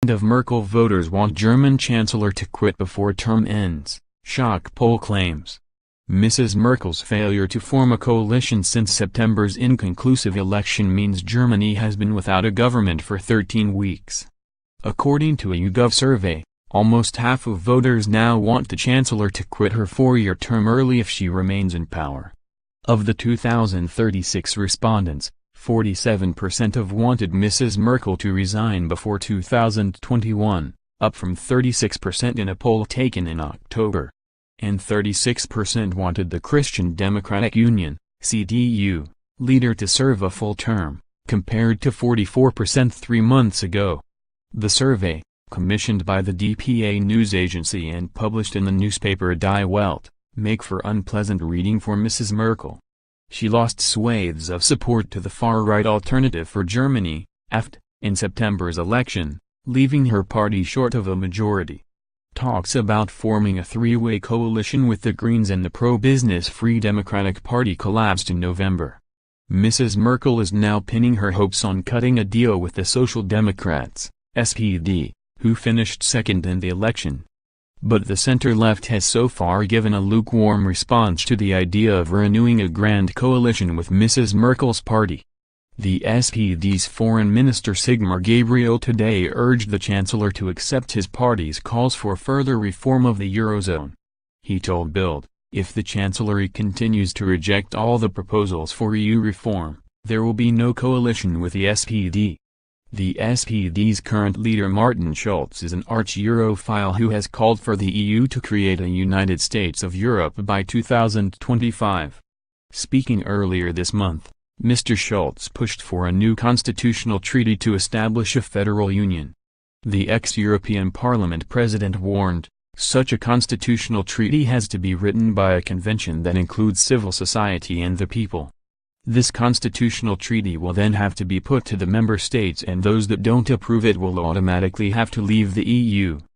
of Merkel voters want German Chancellor to quit before term ends, shock poll claims. Mrs Merkel's failure to form a coalition since September's inconclusive election means Germany has been without a government for 13 weeks. According to a YouGov survey, almost half of voters now want the Chancellor to quit her 4-year term early if she remains in power. Of the 2,036 respondents, 47% have wanted Mrs Merkel to resign before 2021, up from 36% in a poll taken in October. And 36% wanted the Christian Democratic Union (CDU) leader to serve a full term, compared to 44% 3 months ago. The survey, commissioned by the DPA news agency and published in the newspaper Die Welt, make for unpleasant reading for Mrs Merkel. She lost swathes of support to the far-right Alternative for Germany, AfD, in September's election, leaving her party short of a majority. Talks about forming a three-way coalition with the Greens and the pro-business Free Democratic Party collapsed in November. Mrs Merkel is now pinning her hopes on cutting a deal with the Social Democrats, SPD, who finished second in the election. But the center-left has so far given a lukewarm response to the idea of renewing a grand coalition with Mrs Merkel's party. The SPD's Foreign Minister Sigmar Gabriel today urged the Chancellor to accept his party's calls for further reform of the Eurozone. He told Bild, if the Chancellery continues to reject all the proposals for EU reform, there will be no coalition with the SPD. The SPD's current leader Martin Schulz is an arch-Europhile who has called for the EU to create a United States of Europe by 2025. Speaking earlier this month, Mr. Schulz pushed for a new constitutional treaty to establish a federal union. The ex-European Parliament president warned, such a constitutional treaty has to be written by a convention that includes civil society and the people. This constitutional treaty will then have to be put to the member states, and those that don't approve it will automatically have to leave the EU.